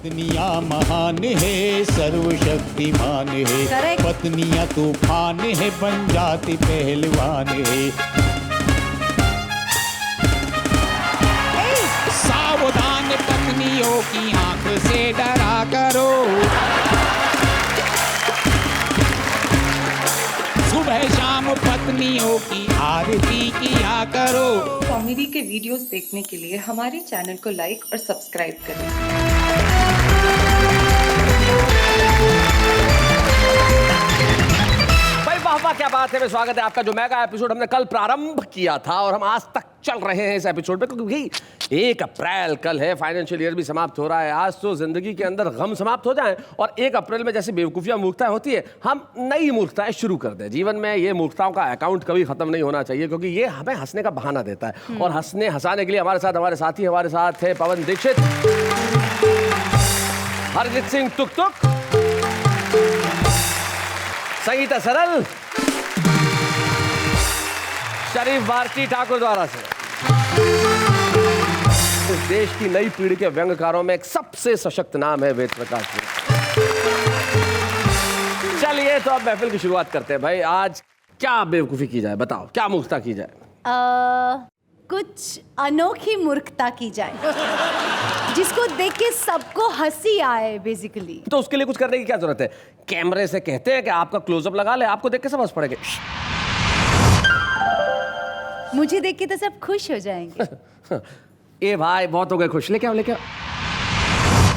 पत्नियां महान है, सर्वशक्तिमान है। Correct. पत्नियां तूफान है, बन जाती पहलवान है। सावधान पत्नियों की आंख से डरा करो, सुबह शाम पत्नियों की आरती किया करो। कॉमेडी के वीडियोस देखने के लिए हमारे चैनल को लाइक और सब्सक्राइब करें। भाई वाह वाह क्या बात है। स्वागत है आपका। जो मेगा एपिसोड हमने कल प्रारंभ किया था और हम आज तक चल रहे हैं इस एपिसोड पे, क्योंकि 1 अप्रैल कल है, फाइनेंशियल ईयर भी समाप्त हो रहा है। आज तो जिंदगी के अंदर गम समाप्त हो जाएं और 1 अप्रैल में जैसी बेवकूफियां मूर्खताएं होती है, हम नई मूर्खताएं शुरू कर दें। जीवन में ये मूर्खताओं का अकाउंट कभी खत्म नहीं होना चाहिए, क्योंकि ये हमें हंसने का बहाना देता है। और हंसाने के लिए हमारे साथ है पवन दीक्षित, हरजीत सिंह तुक तुक, संगीता सरल, शरीफ भारती ठाकुर द्वारा से। इस देश की नई पीढ़ी के व्यंग्यकारों में एक सबसे सशक्त नाम है वेद प्रकाश जी। चलिए तो अब महफिल की शुरुआत करते हैं। भाई आज क्या बेवकूफी की जाए, बताओ क्या मूर्खता की जाए? कुछ अनोखी मूर्खता की जाए जिसको देख के सबको हंसी आए बेसिकली। तो उसके लिए कुछ करने की क्या जरूरत है? कैमरे से कहते हैं कि आपका क्लोजअप लगा ले, आपको देख के सब हंस पड़ेंगे। मुझे देख के तो सब खुश हो जाएंगे। ए भाई बहुत हो गए खुश, लेके आओ।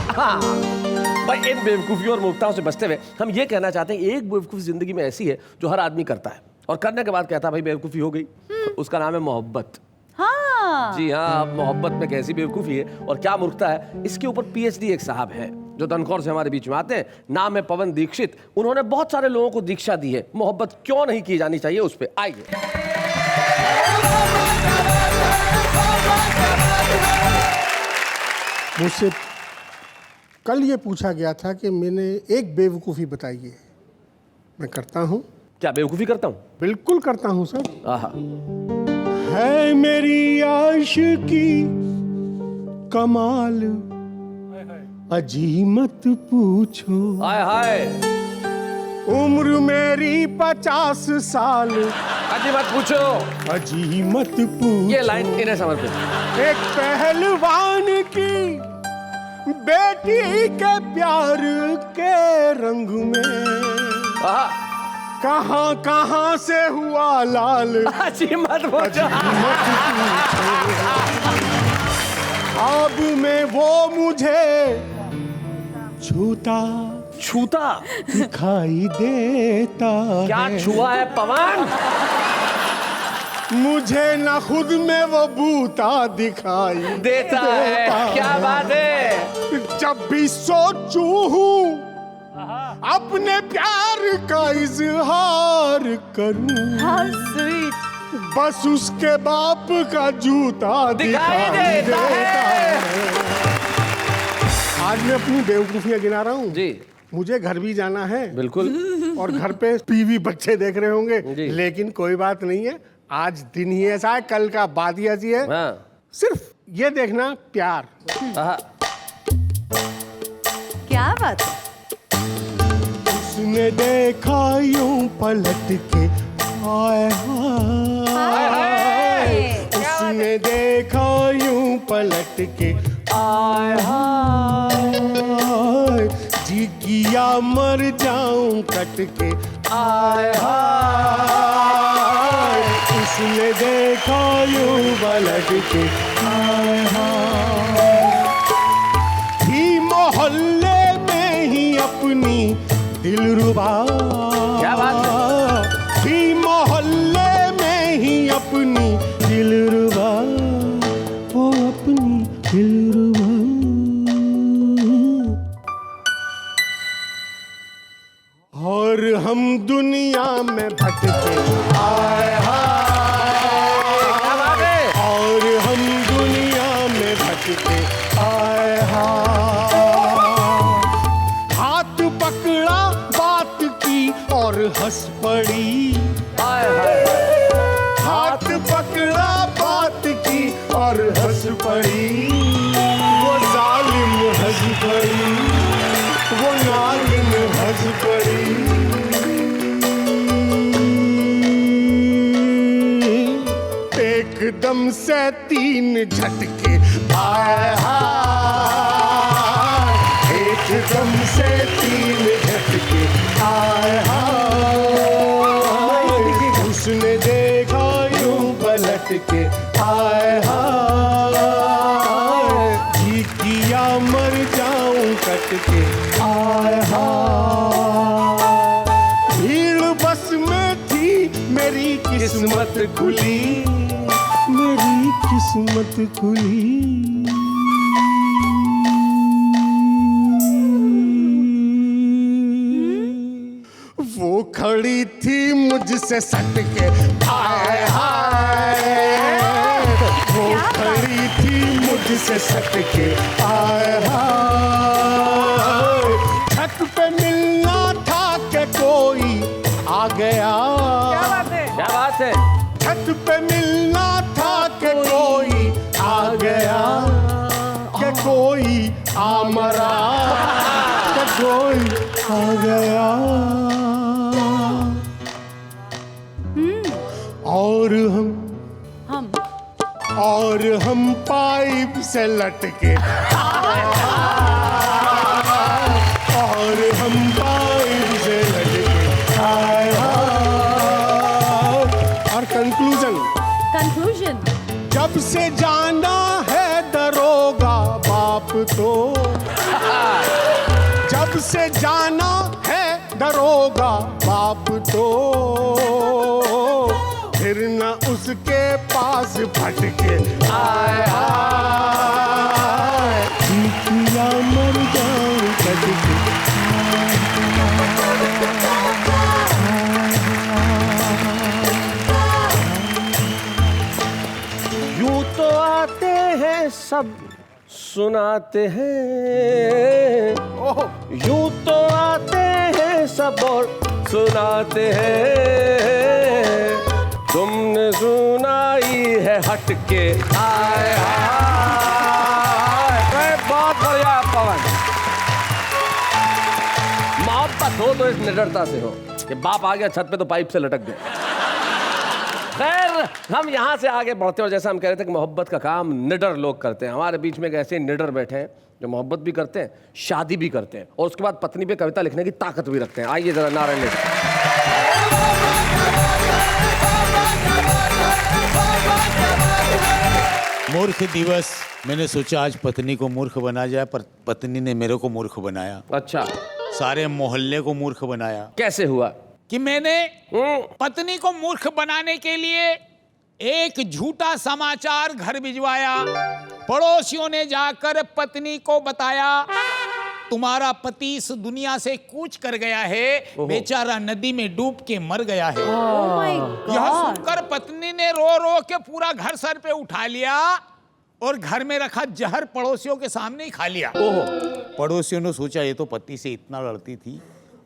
हाँ भाई, इन बेवकूफियों और मूर्खताओं से बचते हुए हम ये कहना चाहते हैं, एक बेवकूफी जिंदगी में ऐसी है जो हर आदमी करता है और करने के बाद कहता है भाई बेवकूफी हो गई। उसका नाम है मोहब्बत। हाँ जी हाँ, मोहब्बत में कैसी बेवकूफी है और क्या मूर्खता है, इसके ऊपर पीएचडी एक साहब है जो दनखौर से हमारे बीच में आते हैं। नाम है पवन दीक्षित। उन्होंने बहुत सारे लोगों को दीक्षा दी है मोहब्बत क्यों नहीं की जानी चाहिए उस पर। आइए। मुझसे कल ये पूछा गया था कि मैंने एक बेवकूफ़ी बताइए। मैं करता हूँ। क्या बेवकूफी करता हूँ? बिल्कुल करता हूँ सर। आहा। है मेरी आशिकी कमाल, अजी मत पूछो। हाय हाय, उम्र मेरी 50 साल, अजी मत पूछो। अजी मत पूछो। ये लाइन इन्हें समर्पित। एक पहलवान की बेटी के प्यार के रंग में आहा। कहाँ कहाँ से हुआ लाल, अजी मत पूछो। अब में वो मुझे छूता दिखाई देता क्या है। छुआ है पवन? मुझे ना खुद में वो बूता दिखाई देता है। क्या बात है। जब भी सोचू हूँ अपने प्यार का इजहार करूं, How sweet. बस उसके बाप का जूता दिखाई देता है। आज मैं अपनी बेवकूफियां गिना रहा हूँ जी। मुझे घर भी जाना है बिल्कुल। और घर पे टीवी बच्चे देख रहे होंगे, जी। लेकिन कोई बात नहीं है। आज दिन ही ऐसा है, कल का बात ही ऐसी है। हाँ। सिर्फ ये देखना प्यार। आहा। क्या बात है। उसने देखा यूं पलट के, हाय हाय। उसने देखा यूं पलट के, हाय हाय। जी किया मर जाऊं कट के, हाय हाय। उसने देखा यूं पलट के, हाय हाय। ही मोहल्ले में ही अपनी दिलरुबा, क्या बात है। ही मोहल्ले में ही अपनी दिलरुबा, वो अपनी दिलरुबा। और हम दुनिया में भटके, हाय हाय। क्या बात है। और हम दुनिया में भटके, हाय हाय। हाथ पकड़ा बात की और हंस पड़ी, हाय हाय। हाथ पकड़ा बात की और हंस पड़ी, वो जालिम हंस पड़ी। से 3 झटके आए हाय, एकदम से 3 झटके आए हाय, उसने देखा यूं पलट के आए हाय, जी किया मर जाऊं कट के आए हाय, भीड़ बस में थी मेरी किस्मत खुली, मेरी किस्मत खुली। वो खड़ी थी मुझसे सट के हाय हाय, वो खड़ी थी मुझसे सट के हाय हाय, छत पे मिलना था के कोई आ गया, क्या बात है? छत पे मिलना था के कोई आ गया, के कोई आ मरा, के कोई आ गया, और हम पाइप से लटके, और हम पाइप से लटके हाय हाय। और कंक्लूजन जब से जाना है दरोगा बाप तो, जब से जाना है दरोगा बाप तो, फिर न उसके पास भटके आए हाय, या मर जाऊं कटके। यूं तो आते हैं सब सुनाते हैं, यूं तो आते हैं सब और सुनाते हैं, तुमने सुनाई है हटके आए हाय। बहुत बढ़िया पवन। मोहब्बत हो तो इस निडरता से हो कि बाप आ गया छत पे तो पाइप से लटक गए। खैर हम यहाँ से आगे बढ़ते हैं और जैसा हम कह रहे थे कि मोहब्बत का काम निडर लोग करते हैं। हमारे बीच में एक ऐसे निडर बैठे हैं जो मोहब्बत भी करते हैं, शादी भी करते हैं और उसके बाद पत्नी पे कविता लिखने की ताकत भी रखते हैं। आइए जरा नारायण जी। मूर्ख दिवस, मैंने सोचा आज पत्नी को मूर्ख बना जाए, पर पत्नी ने मेरे को मूर्ख बनाया। अच्छा, सारे मोहल्ले को मूर्ख बनाया। कैसे हुआ? कि मैंने पत्नी को मूर्ख बनाने के लिए एक झूठा समाचार घर भिजवाया। पड़ोसियों ने जाकर पत्नी को बताया तुम्हारा पति इस दुनिया से कूच कर गया है, बेचारा नदी में डूब के मर गया है। Oh my यह God. सुनकर पत्नी ने रो रो के पूरा घर सर पे उठा लिया और घर में रखा जहर पड़ोसियों के सामने ही खा लिया। पड़ोसियों ने सोचा ये तो पति से इतना लड़ती थी,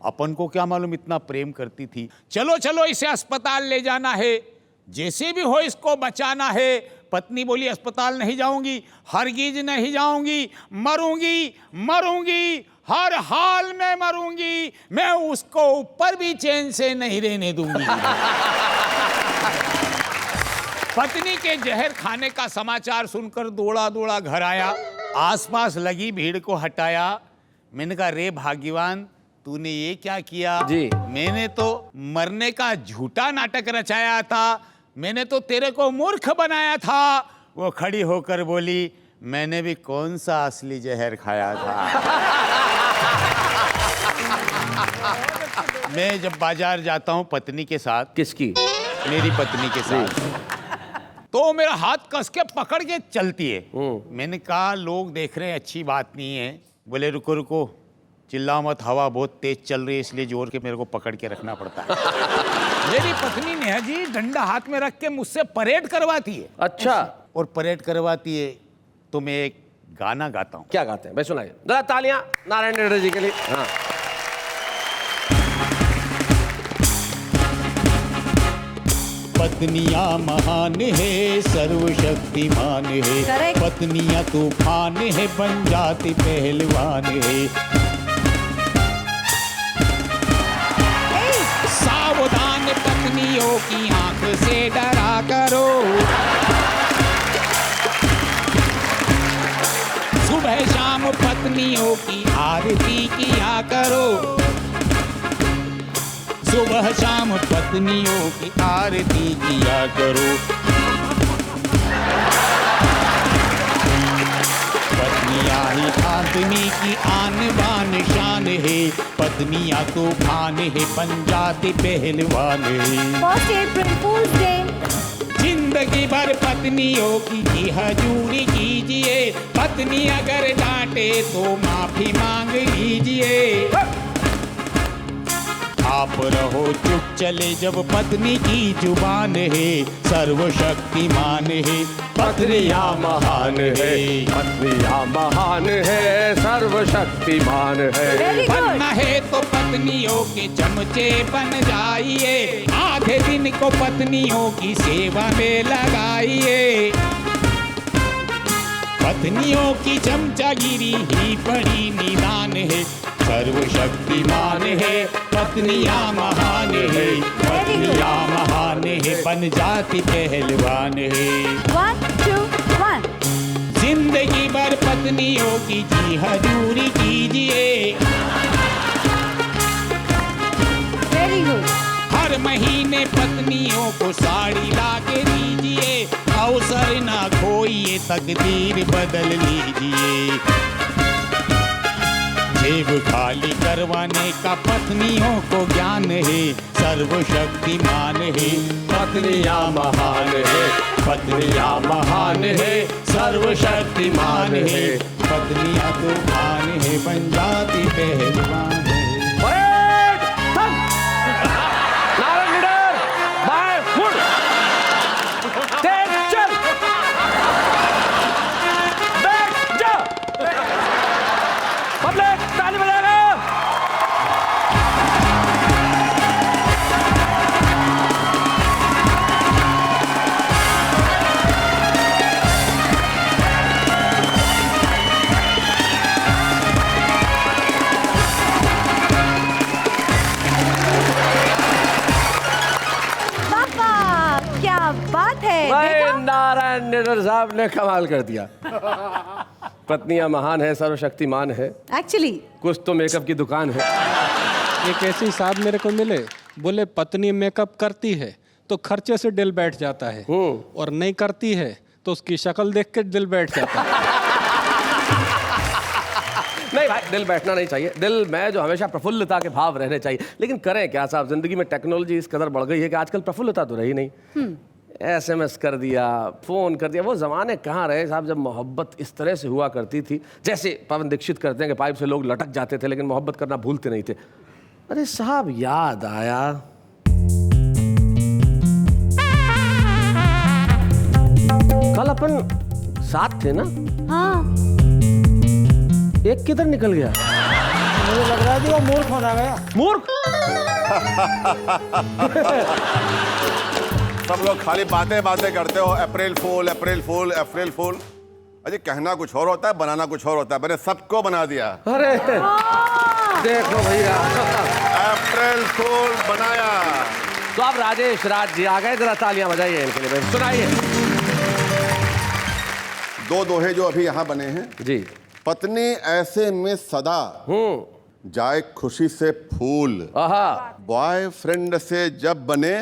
अपन को क्या मालूम इतना प्रेम करती थी। चलो चलो इसे अस्पताल ले जाना है, जैसे भी हो इसको बचाना है। पत्नी बोली अस्पताल नहीं जाऊंगी, हरगिज नहीं जाऊंगी, मरूंगी मरूंगी, हर हाल में मरूंगी, मैं उसको ऊपर भी चैन से नहीं रहने दूंगी। पत्नी के जहर खाने का समाचार सुनकर दौड़ा दौड़ा घर आया, आसपास लगी भीड़ को हटाया। मैंने कहा रे भाग्यवान, तूने ये क्या किया? जी। मैंने तो मरने का झूठा नाटक रचाया था, मैंने तो तेरे को मूर्ख बनाया था। वो खड़ी होकर बोली मैंने भी कौन सा असली जहर खाया था। मैं जब बाजार जाता हूँ पत्नी के साथ, किसकी? मेरी पत्नी के साथ, तो मेरा हाथ कस के पकड़ के चलती है। मैंने कहा लोग देख रहे हैं, अच्छी बात नहीं है। बोले रुको रुको, चिल्लाओ मत, हवा बहुत तेज चल रही है इसलिए जोर के मेरे को पकड़ के रखना पड़ता है। मेरी पत्नी नेहा जी डंडा हाथ में रख के मुझसे परेड करवाती है। अच्छा, और परेड करवाती है तो मैं एक गाना गाता हूँ। क्या गाते हैं भाई, सुनाइए जरा। तालियां नारायण रेड्डी जी के लिए। हाँ, पत्नियां महान है, सर्वशक्तिमान है, Correct. पत्नियां तूफान है, बन जाती पहलवान है। सावधान पत्नियों की आंख से डरा करो, पत्नियों की आरती किया करो, सुबह शाम पत्नियों की आरती किया करो। पत्नियां ही आदमी की आन बान शान है, पत्नियां तूफान है, पंजाबी पहलवान है। फर्स्ट अप्रैल फूल्स डे। जिंदगी भर पत्नियों की हजूरी कीजिए, पत्नी अगर डांटे तो माफी मांग लीजिए। आप रहो चुप चले जब पत्नी की जुबान है, सर्वशक्तिमान है, पत्नियां महान है। पत्नियां महान है, सर्वशक्तिमान है। Very good. बनना है तो पत्नियों के चमचे बन जाइए, आधे दिन को पत्नियों की सेवा में लगाइए। पत्नियों की चमचागिरी ही बड़ी निदान है, सर्वशक्तिमान है, पत्नियां महान है, पत्नियां महान है, बन जाती पहलवान है। 1 2 1। जिंदगी भर पत्नियों की जी हजूरी कीजिए, वेरी गुड। हर महीने पत्नियों को साड़ी ला के दीजिए, अवसर ना खोइए, तकदीर बदल लीजिए। जेब खाली करवाने का पत्नियों को ज्ञान है, सर्वशक्तिमान है, पत्नियां महान है, पत्नियां महान है, सर्वशक्तिमान है, पत्नियां तूफान है, बन जाती पहलवान है। परेड, थम। नारायण लीडर, बाय फुट, तेज चल, बैठ जा। पब्लिक ताली बजाएगा। पापा क्या बात है, भाई देखा? नारायण निडर साहब ने कमाल कर दिया। पत्नियां महान है, सर्वशक्तिमान है, एक्चुअली कुछ तो मेकअप की दुकान है। एक ऐसी साहब मेरे को मिले, बोले पत्नी मेकअप करती है तो खर्चे से दिल बैठ जाता है, और नहीं करती है तो उसकी शक्ल देख के दिल बैठ जाता है। नहीं भाई, दिल बैठना नहीं चाहिए, दिल में जो हमेशा प्रफुल्लता के भाव रहने चाहिए। लेकिन करें क्या साहब, जिंदगी में टेक्नोलॉजी इस कदर बढ़ गई है कि आजकल प्रफुल्लता तो रही नहीं। SMS कर दिया, फोन कर दिया, वो जमाने कहाँ रहे साहब जब मोहब्बत इस तरह से हुआ करती थी। जैसे पवन दीक्षित करते हैं कि पाइप से लोग लटक जाते थे लेकिन मोहब्बत करना भूलते नहीं थे। अरे साहब याद आया, कल अपन साथ थे ना, हाँ। एक किधर निकल गया? मुझे लग रहा है कि वो मूर्ख होना गया। मूर्ख? सब लोग खाली बातें बातें करते हो, अप्रैल फूल अप्रैल फूल अप्रैल फूल। अजी कहना कुछ और होता है, बनाना कुछ और होता है। मैंने सबको बना दिया। अरे देखो भैया, अप्रैल फूल बनाया। तो अब राजेश राज जी आ गए, जरा तालियां बजाइए इनके लिए, सुनाइए। दो दोहे जो अभी यहाँ बने हैं जी। पत्नी ऐसे में सदा जाए खुशी से फूल, आहा, बॉयफ्रेंड से जब बने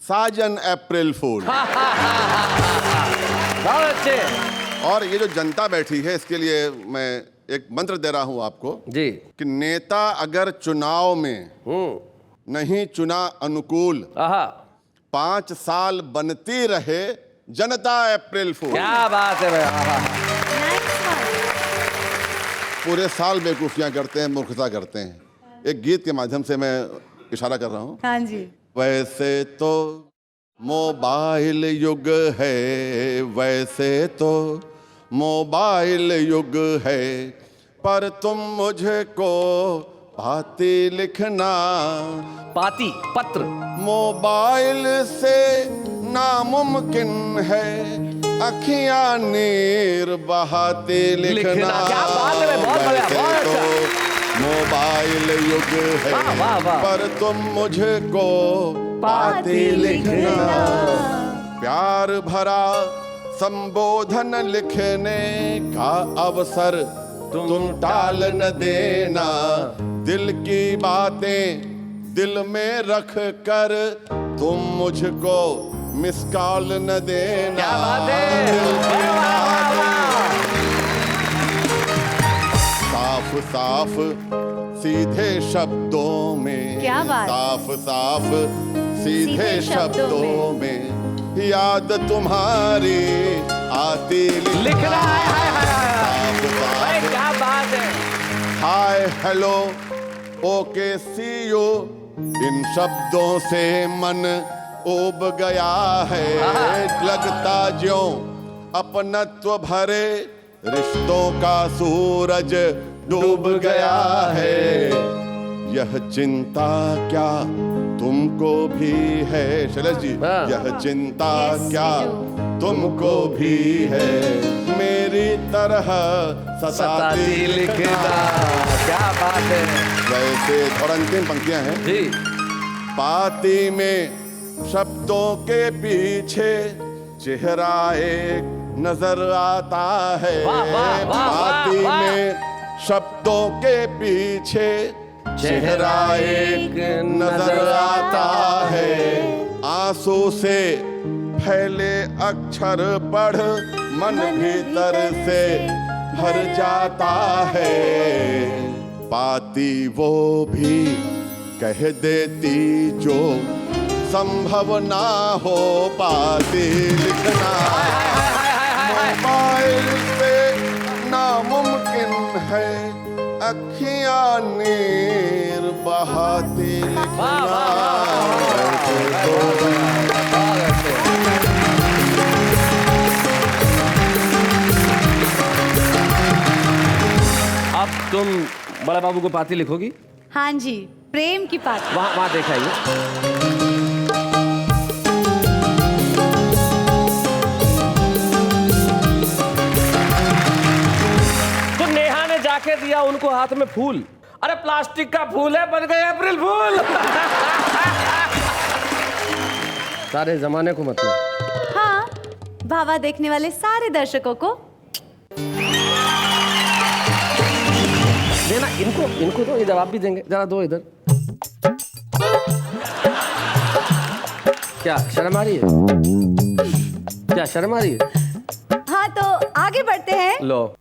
साजन अप्रैल फूल। बहुत अच्छे। और ये जो जनता बैठी है इसके लिए मैं एक मंत्र दे रहा हूं आपको जी कि नेता अगर चुनाव में नहीं चुना अनुकूल, आहा, 5 साल बनती रहे जनता अप्रैल फूल। क्या बात है भैया। आहा, पूरे साल बेवकूफियां करते हैं, मूर्खता करते हैं। एक गीत के माध्यम से मैं इशारा कर रहा हूं। हाँ जी। वैसे तो मोबाइल युग है, वैसे तो मोबाइल युग है, पर तुम मुझे को पाती लिखना। पाती पत्र मोबाइल से नामुमकिन है अखियां नीर बहाती लिखना। क्या बात है, बहुत बढ़िया, वैसे बहुत अच्छा। तो मोबाइल युग है, वाह, वाह, वाह। पर तुम मुझे को पाती लिखना। प्यार भरा संबोधन लिखने का अवसर तुम टाल न देना, दिल की बातें दिल में रख कर तुम मुझको मिस कॉल न देना। क्या बात है। दिल की बातें साफ साफ सीधे शब्दों में, क्या बात। साफ साफ सीधे सीधे शब्दों शब्दों में याद तुम्हारी आती लिख रहा है। हाय हाय हाय साफ साफ भाई, क्या बात है। Hi hello okay see you, इन शब्दों से मन उब गया है। लगता ज्यों अपनत्व भरे रिश्तों का सूरज डूब गया है। यह चिंता क्या तुमको भी है शैलेश जी, यह चिंता Yes, क्या we तुमको भी है, मेरी तरह सताती लिखना। क्या बात है वैसे और अंतिम पंक्तियां हैं जी। पाती में शब्दों के पीछे चेहरा एक नजर आता है। वाह, वाह, वाह, पाती वाह, वाह। में शब्दों के पीछे चेहरा एक नजर आता है। आंसू से फैले अक्षर पढ़ मन भीतर से भर जाता है। पाती वो भी कह देती जो संभव ना हो पाती लिखना। मोबाइल पे नामुमकिन है अखियां नीर बहाती लिखना। अब तुम बड़े बाबू को पाती लिखोगी? हाँ जी, प्रेम की पाती। वहाँ वहाँ देखा ये। तो नेहा ने जाके दिया उनको हाथ में फूल। अरे प्लास्टिक का फूल है, बन गए अप्रैल फूल। सारे जमाने को मतलब। हाँ, भावा देखने वाले सारे दर्शकों को देना इनको दो, ये जवाब भी देंगे। जरा दो इधर। क्या शर्म आ रही है? क्या शर्म आ रही है? हाँ, तो आगे बढ़ते हैं। लो,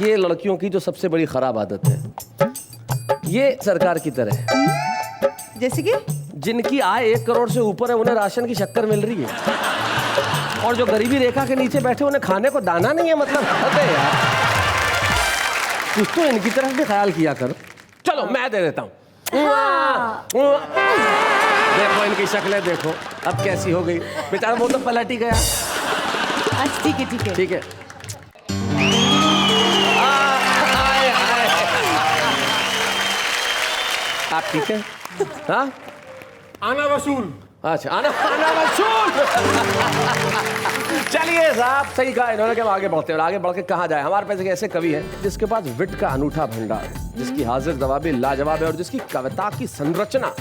ये लड़कियों की जो सबसे बड़ी खराब आदत है, ये सरकार की तरह है। जैसे कि जिनकी आय 1 करोड़ से ऊपर है उन्हें राशन की शक्कर मिल रही है, और जो गरीबी रेखा के नीचे बैठे उन्हें खाने को दाना नहीं है। मतलब हद है यार, कुछ तो इनकी तरफ भी ख्याल किया करो। चलो मैं दे देता हूँ। देखो इनकी शक्लें देखो अब कैसी हो गई। बेचारा वो तो पलट ही गया। अच्छा, ठीक है, ठीक है। ठीक है। आप ठीक है? हाँ, आना वसूल। अच्छा, आना वसूल। चलिए साहब, सही कहा इन्होंने कि हम आगे बढ़ते हैं। और आगे बढ़ के कहाँ जाए? हमारे पास एक ऐसे कवि हैं जिसके पास विट का अनूठा भंडार है, जिसकी हाजिर जवाबी लाजवाब है और जिसकी कविता की संरचना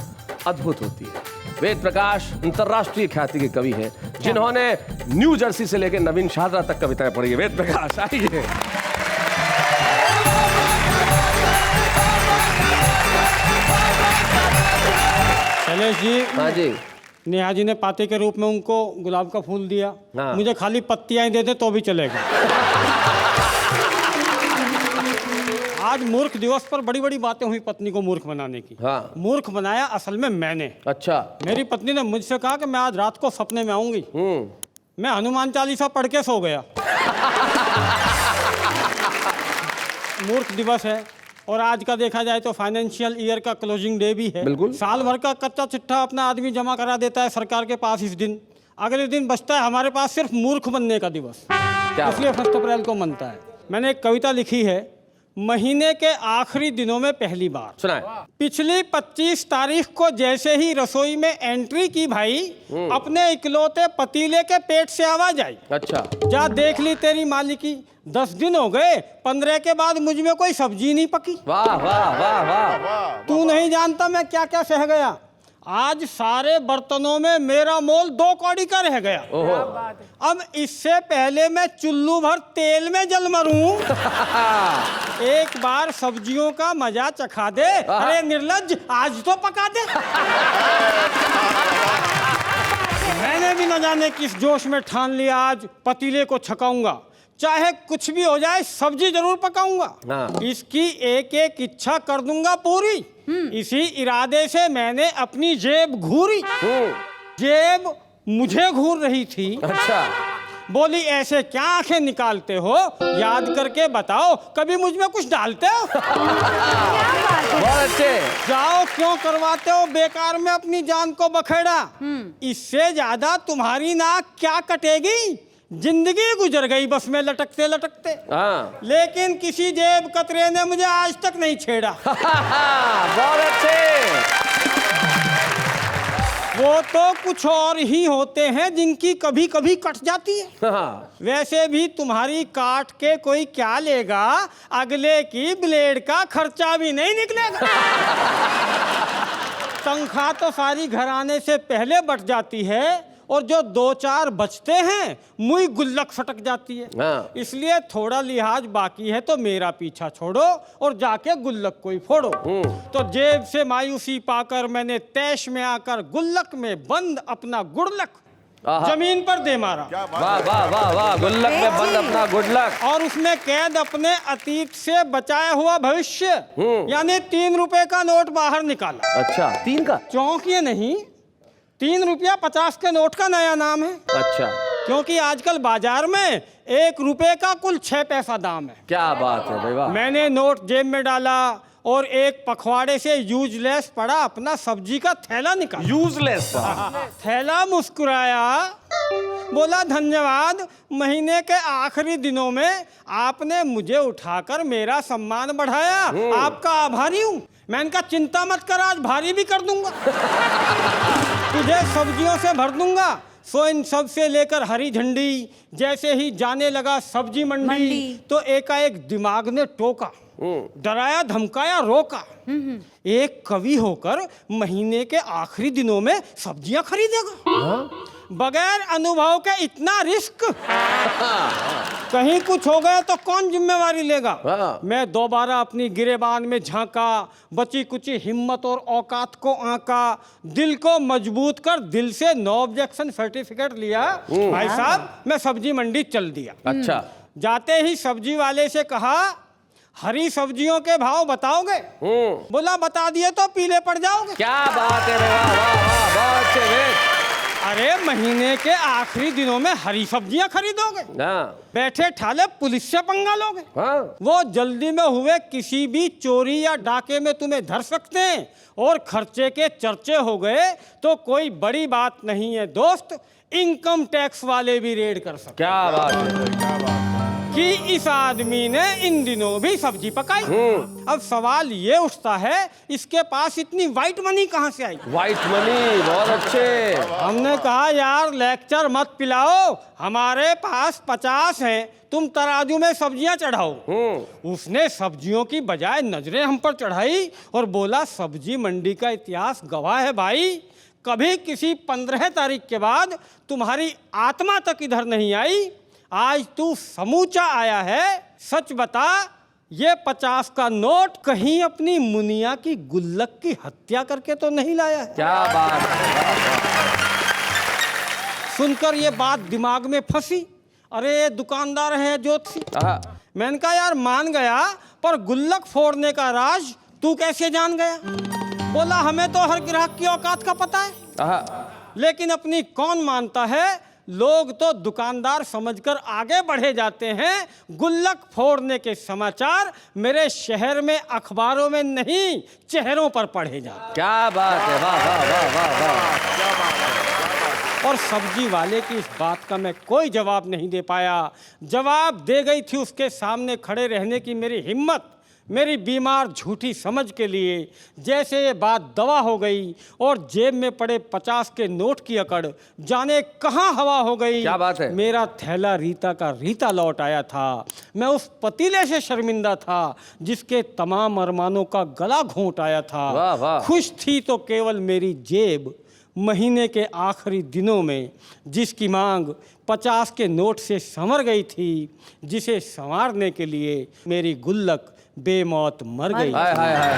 अद्भुत होती है। वेद प्रकाश अंतर्राष्ट्रीय ख्याति के कवि हैं, जिन्होंने न्यू जर्सी से लेकर नवीन शाहरा तक कविताएं पढ़ी है। वेद प्रकाश आइए। शैलेश जी, हाँ जी। नेहा जी ने पाते के रूप में उनको गुलाब का फूल दिया। हाँ। मुझे खाली पत्तियां ही दे दे तो भी चलेगा। आज मूर्ख दिवस पर बड़ी बड़ी बातें हुई पत्नी को मूर्ख बनाने की। हाँ। मूर्ख बनाया असल में मैंने। अच्छा। मेरी पत्नी ने मुझसे कहा कि मैं आज रात को सपने में आऊंगी। मैं हनुमान चालीसा पढ़ के सो गया। मूर्ख दिवस है, और आज का देखा जाए तो फाइनेंशियल ईयर का क्लोजिंग डे भी है। बिल्कुल। साल भर का कच्चा चिट्ठा अपना आदमी जमा करा देता है सरकार के पास इस दिन। अगले दिन बचता है हमारे पास सिर्फ मूर्ख बनने का दिवस, इसलिए 1 अप्रैल को मनता है। मैंने एक कविता लिखी है, महीने के आखिरी दिनों में पहली बार। सुनाए। पिछली 25 तारीख को जैसे ही रसोई में एंट्री की भाई, अपने इकलौते पतीले के पेट से आवाज आई, अच्छा। जा देख ली तेरी मालिकी, 10 दिन हो गए, 15 के बाद मुझ में कोई सब्जी नहीं पकी। वाह वाह वाह वाह। तू नहीं जानता मैं क्या क्या सह गया। आज सारे बर्तनों में मेरा मोल 2 कौड़ी का रह गया। अब इससे पहले मैं चुल्लू भर तेल में जल मरूं, एक बार सब्जियों का मजा चखा दे। अरे निर्लज्ज, आज तो पका दे। मैंने भी न जाने किस जोश में ठान लिया, आज पतीले को छकाऊंगा, चाहे कुछ भी हो जाए सब्जी जरूर पकाऊंगा। इसकी एक एक इच्छा कर दूंगा पूरी। इसी इरादे से मैंने अपनी जेब घूरी। जेब मुझे घूर रही थी। अच्छा। बोली ऐसे क्या आंखें निकालते हो, याद करके बताओ कभी मुझ में कुछ डालते हो? बहुत अच्छे। जाओ, क्यों करवाते हो बेकार में अपनी जान को बखेड़ा? इससे ज्यादा तुम्हारी नाक क्या कटेगी? जिंदगी गुजर गई बस में लटकते लटकते। लेकिन किसी जेब कतरे ने मुझे आज तक नहीं छेड़ा। बहुत अच्छे। वो तो कुछ और ही होते हैं जिनकी कभी कभी कट जाती है। वैसे भी तुम्हारी काट के कोई क्या लेगा, अगले की ब्लेड का खर्चा भी नहीं निकलेगा। तनख्वाह तो सारी घराने से पहले बट जाती है, और जो 2-4 बचते हैं मुई गुल्लक फटक जाती है। इसलिए थोड़ा लिहाज बाकी है तो मेरा पीछा छोड़ो और जाके गुल्लक कोई फोड़ो। तो जेब से मायूसी पाकर मैंने तैश में आकर गुल्लक में बंद अपना गुड़लक जमीन पर दे मारा। वाह वाह वाह वाह, गुल्लक में बंद अपना गुडलक। और उसमें कैद अपने अतीत से बचाया हुआ भविष्य, यानी 3 रुपए का नोट बाहर निकाला। अच्छा, 3 का? चौंकिए नहीं, 3 रुपया 50 के नोट का नया नाम है। अच्छा। क्योंकि आजकल बाजार में 1 रुपए का कुल 6 पैसा दाम है। क्या बात है भाई, वाह। मैंने नोट जेब में डाला और एक पखवाड़े से यूजलेस पड़ा अपना सब्जी का थैला निकाला। यूजलेस? थैला मुस्कुराया, बोला धन्यवाद, महीने के आखिरी दिनों में आपने मुझे उठाकर मेरा सम्मान बढ़ाया, आपका आभारी हूँ। मैंने कहा चिंता मत कर, आज भारी भी कर दूंगा। तुझे सब्जियों से भर दूंगा। सो इन सब से लेकर हरी झंडी जैसे ही जाने लगा सब्जी मंडी, तो एकाएक दिमाग ने टोका, डराया धमकाया रोका। एक कवि होकर महीने के आखिरी दिनों में सब्जियां खरीदेगा? बगैर अनुभव के इतना रिस्क? कहीं कुछ हो गया तो कौन जिम्मेवारी लेगा? मैं दोबारा अपनी गिरेबान में झांका, बची कुची हिम्मत और औकात को आंका, दिल को मजबूत कर दिल से नो ऑब्जेक्शन सर्टिफिकेट लिया। भाई साहब, मैं सब्जी मंडी चल दिया। अच्छा। जाते ही सब्जी वाले से कहा, हरी सब्जियों के भाव बताओगे? बोला बता दिए तो पीले पड़ जाओगे। क्या बात है, वाह वाह वाह, बहुत अच्छे। अरे महीने के आखिरी दिनों में हरी सब्जियां खरीदोगे? बैठे ठाले पुलिस से पंगा लोगे? वो जल्दी में हुए किसी भी चोरी या डाके में तुम्हें धर सकते हैं, और खर्चे के चर्चे हो गए तो कोई बड़ी बात नहीं है दोस्त, इनकम टैक्स वाले भी रेड कर सकते। क्या बात है, क्या बात है कि इस आदमी ने इन दिनों भी सब्जी पकाई। अब सवाल ये उठता है, इसके पास इतनी व्हाइट मनी कहाँ से आई? व्हाइट मनी, बहुत अच्छे। हमने कहा यार लेक्चर मत पिलाओ, हमारे पास 50 हैं, तुम तराजू में सब्जियां चढ़ाओ। उसने सब्जियों की बजाय नजरें हम पर चढ़ाई और बोला, सब्जी मंडी का इतिहास गवाह है भाई, कभी किसी 15 तारीख के बाद तुम्हारी आत्मा तक इधर नहीं आई। आज तू समूचा आया है, सच बता, ये 50 का नोट कहीं अपनी मुनिया की गुल्लक की हत्या करके तो नहीं लाया है? क्या बात है। सुनकर ये बात दिमाग में फंसी। अरे दुकानदार है ज्योतिषी। मैंने कहा यार मान गया, पर गुल्लक फोड़ने का राज तू कैसे जान गया? बोला हमें तो हर ग्राहक की औकात का पता है, लेकिन अपनी कौन मानता है। लोग तो दुकानदार समझकर आगे बढ़े जाते हैं। गुल्लक फोड़ने के समाचार मेरे शहर में अखबारों में नहीं, चेहरों पर पढ़े जाते। क्या बात है, वाह वाह वाह वाह वाह। और सब्जी वाले की इस बात का मैं कोई जवाब नहीं दे पाया। जवाब दे गई थी उसके सामने खड़े रहने की मेरी हिम्मत, मेरी बीमार झूठी समझ के लिए जैसे ये बात दवा हो गई और जेब में पड़े 50 के नोट की अकड़ जाने कहाँ हवा हो गई। क्या बात है? मेरा थैला रीता का रीता लौट आया था। मैं उस पतीले से शर्मिंदा था जिसके तमाम अरमानों का गला घोंट आया था। वाह वाह। खुश थी तो केवल मेरी जेब। महीने के आखिरी दिनों में जिसकी मांग 50 के नोट से संवर गई थी, जिसे संवारने के लिए मेरी गुल्लक बेमौत मर गई। हाय हाय हाय।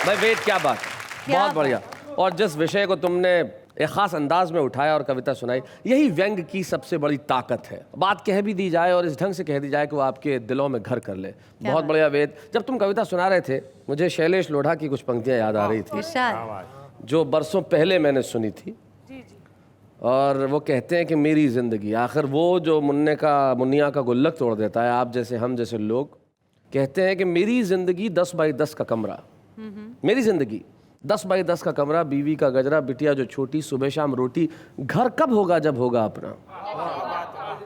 भाई वेद, क्या बात, बहुत बढ़िया। और जिस विषय को तुमने एक खास अंदाज में उठाया और कविता सुनाई, यही व्यंग की सबसे बड़ी ताकत है। बात कह भी दी जाए और इस ढंग से कह दी जाए कि वो आपके दिलों में घर कर ले। बहुत बढ़िया वेद। जब तुम कविता सुना रहे थे मुझे शैलेश लोढ़ा की कुछ पंक्तियां याद आ रही थी जो बरसों पहले मैंने सुनी थी। और वो कहते हैं कि मेरी जिंदगी, आखिर वो जो मुन्निया का गुल्लक तोड़ देता है, आप जैसे हम जैसे लोग कहते हैं कि मेरी जिंदगी 10 बाई 10 का कमरा, मेरी जिंदगी 10 बाई 10 का कमरा, बीवी का गजरा, बिटिया जो छोटी, सुबह शाम रोटी, घर कब होगा जब होगा अपना,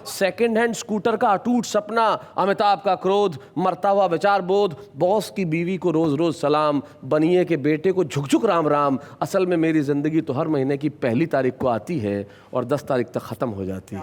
सेकंड हैंड स्कूटर का अटूट सपना, अमिताभ का क्रोध, मरता हुआ विचार बोध, बॉस की बीवी को रोज रोज सलाम, बनिए के बेटे को झुक झुक राम राम। असल में मेरी जिंदगी तो हर महीने की पहली तारीख को आती है और 10 तारीख तक खत्म हो जाती है।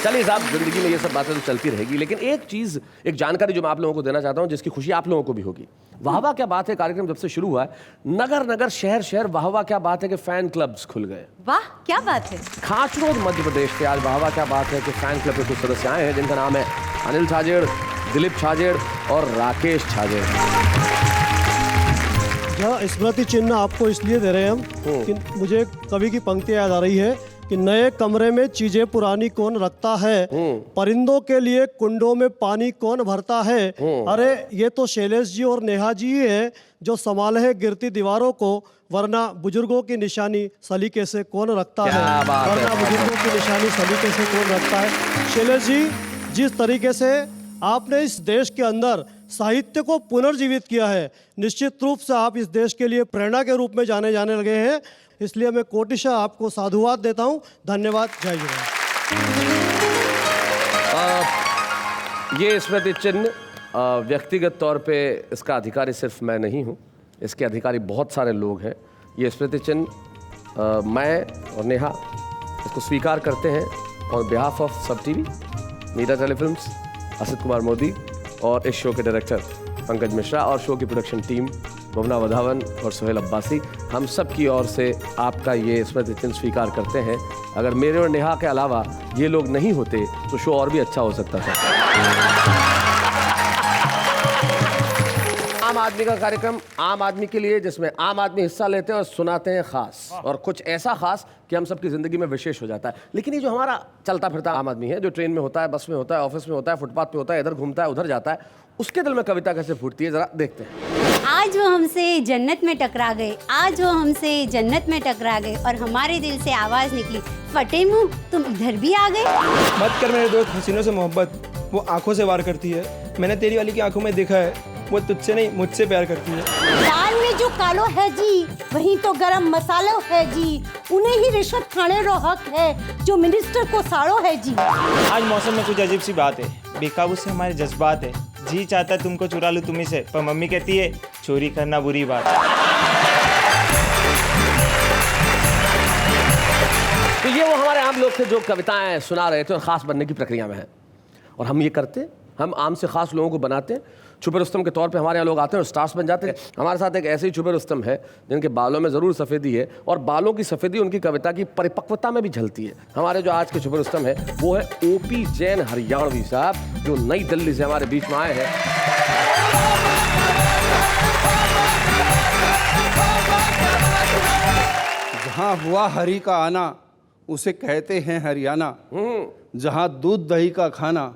चलिए साहब, जिंदगी में ये सब बातें तो चलती रहेगी, लेकिन एक चीज, एक जानकारी जो मैं आप लोगों को देना चाहता हूं, जिसकी खुशी आप लोगों को भी होगी। वाह वाह क्या बात है कार्यक्रम जब से शुरू हुआ है, नगर नगर शहर शहर वाह वाह क्या बात है कि फैन क्लब्स खुल गए। वाह क्या बात है। खाचरोद मध्य प्रदेश से आज वाह वाह क्या बात है कि फैन क्लब के कुछ सदस्य आए हैं जिनका नाम है अनिल छाजेड़, दिलीप छाजेड़ और राकेश छाजेड़। यह स्मृति चिन्ह आपको इसलिए दे रहे हैं हम कि मुझे कवि की पंक्ति याद आ रही है कि नए कमरे में चीजें पुरानी कौन रखता है, परिंदों के लिए कुंडों में पानी कौन भरता है। अरे ये तो शैलेश जी और नेहा जी ही है जो संभाले है गिरती दीवारों को, वरना बुजुर्गों की निशानी सलीके से कौन रखता है, वरना बुजुर्गों की निशानी सलीके से कौन रखता है। शैलेश जी, जिस तरीके से आपने इस देश के अंदर साहित्य को पुनर्जीवित किया है, निश्चित रूप से आप इस देश के लिए प्रेरणा के रूप में जाने लगे हैं। इसलिए मैं कोटिशा आपको साधुवाद देता हूं। धन्यवाद। जय जय। ये स्मृति चिन्ह व्यक्तिगत तौर पे इसका अधिकारी सिर्फ मैं नहीं हूँ, इसके अधिकारी बहुत सारे लोग हैं। ये स्मृति चिन्ह मैं और नेहा इसको स्वीकार करते हैं ऑन बिहाफ ऑफ सब टीवी, मीरा टेलीफिल्म्स, असित कुमार मोदी और इस शो के डायरेक्टर पंकज मिश्रा और शो की प्रोडक्शन टीम भुवना वधावन और सोहेल अब्बासी, हम सब की ओर से आपका ये स्मृति चिन्ह स्वीकार करते हैं। अगर मेरे और नेहा के अलावा ये लोग नहीं होते तो शो और भी अच्छा हो सकता था। आम आदमी का कार्यक्रम आम आदमी के लिए, जिसमें आम आदमी हिस्सा लेते हैं और सुनाते हैं खास, और कुछ ऐसा खास कि हम सबकी ज़िंदगी में विशेष हो जाता है। लेकिन ये जो हमारा चलता फिरता आम आदमी है, जो ट्रेन में होता है, बस में होता है, ऑफिस में होता है, फुटपाथ पे होता है, इधर घूमता है उधर जाता है, उसके दिल में कविता कैसे फूटती है, जरा देखते हैं। आज वो हमसे जन्नत में टकरा गए, आज वो हमसे जन्नत में टकरा गए और हमारे दिल से आवाज़ निकली, फटे मुंह तुम इधर भी आ गए। मत कर मेरे दोस्त हसीनों से मोहब्बत, वो आंखों से वार करती है। मैंने तेरी वाली की आंखों में देखा है, वो तुझसे नहीं मुझसे प्यार करती है। दाल में जो कालो है जी, वही तो गरम मसालो है जी, उन्हें ही रिश्वत खाने रो हक है जो मिनिस्टर को साड़ो है जी। आज मौसम में कुछ अजीब सी बात है, बेकाबू से हमारे जज्बात है। जी चाहता तुमको चुरा लूं तुम्ही से, पर मम्मी कहती है चोरी करना बुरी बात है। तो ये वो हमारे आम लोग थे जो कविताएं सुना रहे थे और खास बनने की प्रक्रिया में है, और हम ये करते, हम आम से खास लोगों को बनाते हैं। छुपे रुस्तम के तौर पे हमारे यहाँ लोग आते हैं और स्टार्स बन जाते हैं। हमारे साथ एक ऐसे ही छुपे रुस्तम है जिनके बालों में ज़रूर सफ़ेदी है, और बालों की सफ़ेदी उनकी कविता की परिपक्वता में भी झलती है। हमारे जो आज के छुपे रुस्तम है वो है ओपी जैन हरियाणवी साहब, जो नई दिल्ली से हमारे बीच में आए हैं। जहाँ हुआ हरी का आना उसे कहते हैं हरियाणा, जहाँ दूध दही का खाना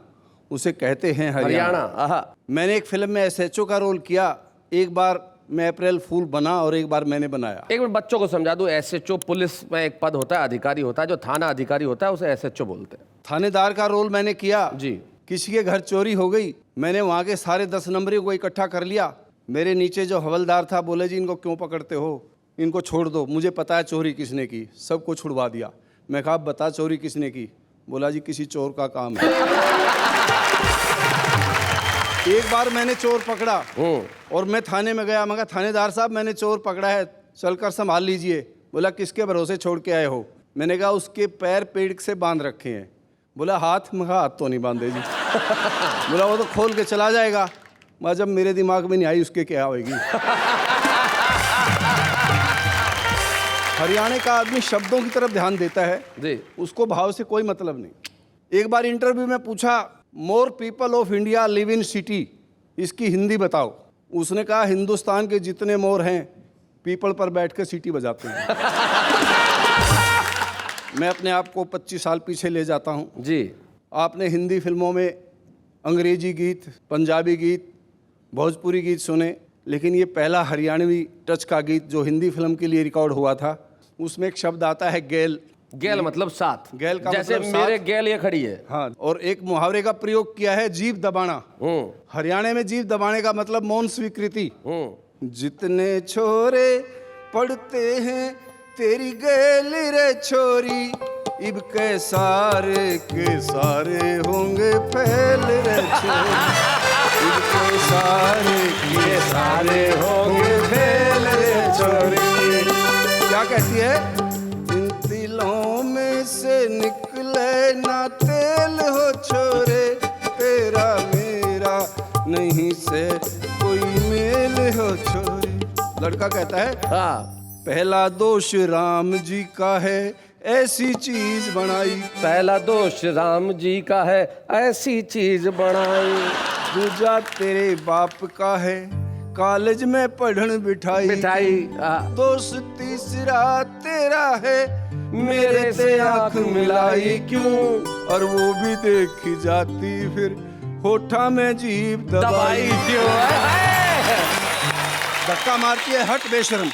उसे कहते हैं हरियाणा। मैंने एक फिल्म में एसएचओ का रोल किया, एक बार मैं अप्रैल फूल बना और एक बार मैंने बनाया। एक मिनट बच्चों को समझा दूं, एसएचओ पुलिस में एक पद होता है, अधिकारी होता है, जो थाना अधिकारी होता है उसे एसएचओ बोलते हैं। थानेदार का रोल मैंने किया जी। किसी के घर चोरी हो गई, मैंने वहाँ के सारे 10 नंबरी को इकट्ठा कर लिया, मेरे नीचे जो हवलदार था बोले जी इनको क्यों पकड़ते हो, इनको छोड़ दो, मुझे पता है चोरी किसने की। सबको छुड़वा दिया। मैं कहा बता चोरी किसने की? बोला जी किसी चोर का काम है। एक बार मैंने चोर पकड़ा और मैं थाने में गया। मैं कहा थानेदार साहब मैंने चोर पकड़ा है, चलकर संभाल लीजिए। बोला किसके भरोसे छोड़ के आए हो? मैंने कहा उसके पैर पेड़ से बांध रखे हैं। बोला हाथ? मैं कहा हाथ तो नहीं बांधे जी। बोला वो तो खोल के चला जाएगा। मैं जब मेरे दिमाग में नहीं आई उसके क्या होगी। हरियाणा का आदमी शब्दों की तरफ ध्यान देता है जी, उसको भाव से कोई मतलब नहीं। एक बार इंटरव्यू में पूछा more people of India live in city, इसकी हिंदी बताओ। उसने कहा हिंदुस्तान के जितने मोर हैं पीपल पर बैठ कर सीटी बजाते हैं। मैं अपने आप को 25 साल पीछे ले जाता हूँ जी। आपने हिंदी फिल्मों में अंग्रेजी गीत, पंजाबी गीत, भोजपुरी गीत सुने, लेकिन ये पहला हरियाणवी टच का गीत जो हिंदी फिल्म के लिए रिकॉर्ड हुआ था, उसमें एक शब्द आता है गैल। गैल मतलब साथ, गैल का जैसे मतलब मेरे साथ। गैल ये खड़ी है। हाँ, और एक मुहावरे का प्रयोग किया है जीभ दबाना। हरियाणा में जीभ दबाने का मतलब मौन स्वीकृति। जितने छोरे पढ़ते हैं तेरी गैल रे छोरी, इब के सारे होंगे फैल रे छोरी, इब के सारे होंगे फैल रे छोरी। क्या कहती है? इन तिलों में से निकले ना तेल हो छोरे, तेरा मेरा नहीं से कोई मेल हो छोरे। लड़का कहता है हाँ, पहला दोष राम जी का है ऐसी चीज बनाई, पहला दोष राम जी का है ऐसी चीज बनाई। दूजा तेरे बाप का है कॉलेज में पढ़न बिठाई, दोष तीसरा तेरा है मेरे से आंख मिलाई क्यों, और वो भी देखी जाती फिर होठा में जीभ दबाई क्यों। धक्का मारती है हट बेशरम।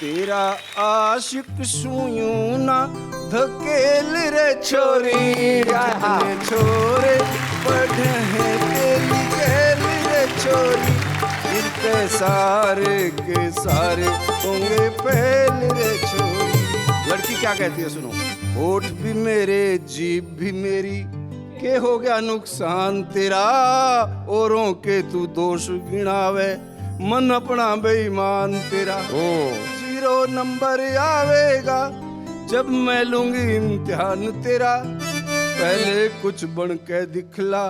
तेरा आशिक सुयूं ना धकेल रे छोरी, जितने छोरे पढ़े हैं तेरी गैल रे छोरी, इनके सारे होंगे फैल रे छोरी। लड़की क्या कहती है सुनो? होठ भी मेरे जीभ भी मेरी, के हो गया नुकसान तेरा, औरों के तू दोष गिनावे मन अपना बेईमान तेरा। 0 नंबर आवेगा जब मैं लूंगी इम्तिहान तेरा, पहले कुछ बन के दिखला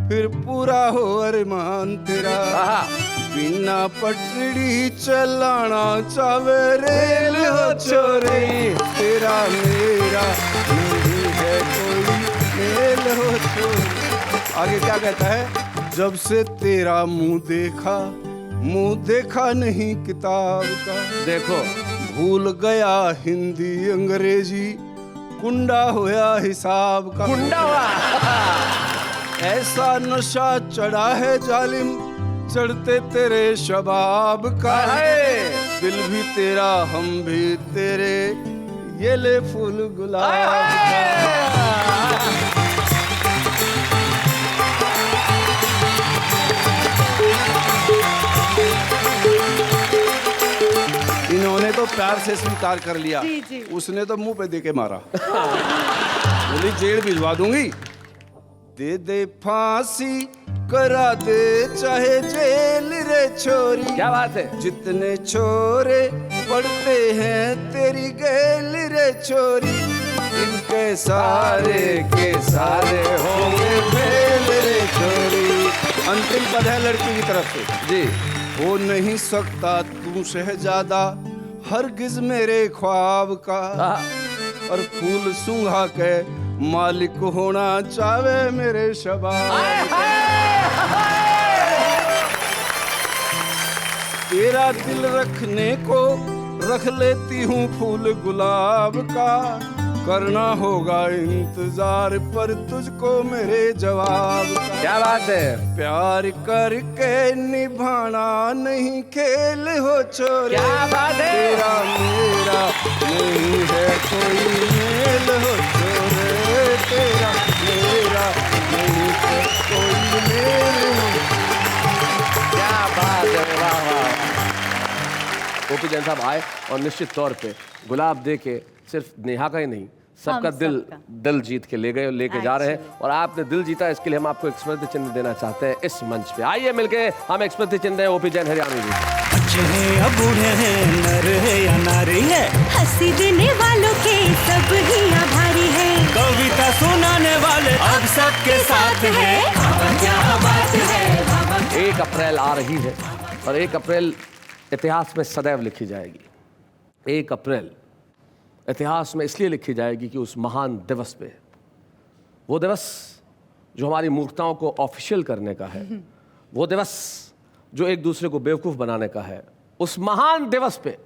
फिर पूरा हो अरमान तेरा। बिना पटड़ी चलाना चावे रेल हो छोरे, तेरा मेरा नहीं है कोई मेल हो छोरे। आगे क्या कहता है? जब से तेरा मुंह देखा नहीं किताब का, देखो भूल गया हिंदी अंग्रेजी, कुंडा होया हिसाब का। कुंडा हुआ ऐसा नशा चढ़ा है जालिम चढ़ते तेरे शबाब का है, दिल भी तेरा हम भी तेरे ये ले फूल गुलाब का। इन्होंने तो प्यार से स्वीकार कर लिया, उसने तो मुंह पे देके मारा। बोली जेल भिजवा दूंगी, दे फांसी करा दे चाहे जेल रे छोरी। क्या बात है? जितने छोरे पढ़ते हैं तेरी गैल रे छोरी, इनके सारे होंगे फेल रे छोरी। अंतिम पद है लड़की की तरफ से जी। हो नहीं सकता तू शहजादा हरगिज मेरे ख्वाब का, और फूल सूंघा के मालिक होना चावे मेरे शबाब। तेरा दिल रखने को रख लेती हूँ फूल गुलाब का, करना होगा इंतजार पर तुझको मेरे जवाब का। क्या बात है? प्यार करके निभाना नहीं खेल हो छोरे, क्या बात है? तेरा मेरा नहीं है कोई मेल हो छोरे, तेरा मेरा नहीं है कोई मेल हो। क्या बात है, वाह। ओपी जैन साहब आए और निश्चित तौर पे गुलाब दे के सिर्फ नेहा का ही नहीं सबका दिल जीत के ले गए और लेके जा रहे हैं। और आपने दिल जीता, इसके लिए हम आपको एक स्मृति चिन्ह देना चाहते हैं इस मंच पे। आइए मिलके हम एक स्मृति चिन्ह दें ओपी जैन हरियाणवी जी। बच्चे हैं या बूढ़े हैं, नर है या नारी है, हंसी देने वालों के सब ही आभारी है, कविता सुनाने वाले अब सबके साथ है। क्या बात है। 1 अप्रैल आ रही है और 1 अप्रैल इतिहास में सदैव लिखी जाएगी। 1 अप्रैल इतिहास में इसलिए लिखी जाएगी कि उस महान दिवस पे, वो दिवस जो हमारी मूर्खताओं को ऑफिशियल करने का है, वो दिवस जो एक दूसरे को बेवकूफ़ बनाने का है, उस महान दिवस पे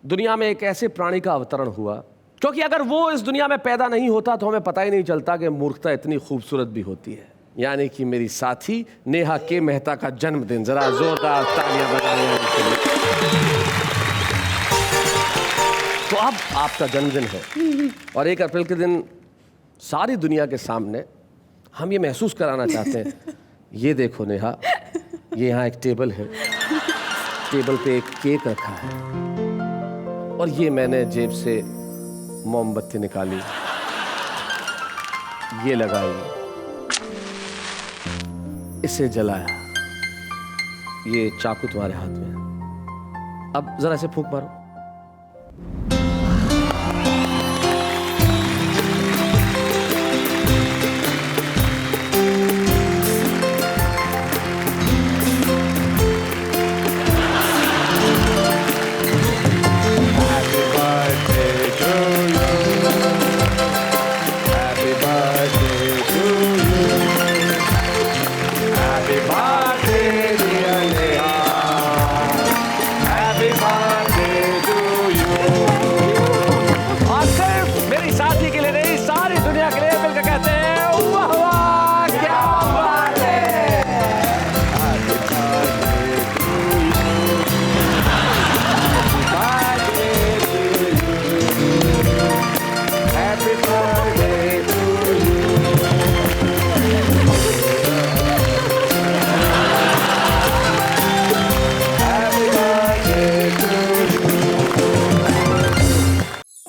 दुनिया में एक ऐसे प्राणी का अवतरण हुआ, क्योंकि अगर वो इस दुनिया में पैदा नहीं होता तो हमें पता ही नहीं चलता कि मूर्खता इतनी खूबसूरत भी होती है। यानी कि मेरी साथी नेहा के मेहता का जन्मदिन। जरा जोरदार तालियां बजाएं। तो अब आपका जन्मदिन है और 1 अप्रैल के दिन सारी दुनिया के सामने हम ये महसूस कराना चाहते हैं। ये देखो नेहा, ये यहाँ एक टेबल है, टेबल पे एक केक रखा है और ये मैंने जेब से मोमबत्ती निकाली, ये लगाई, इसे जलाया, ये चाकू तुम्हारे हाथ में है। अब जरा इसे फूंक मारो।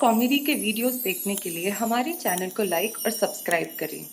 कॉमेडी के वीडियोस देखने के लिए हमारे चैनल को लाइक और सब्सक्राइब करें।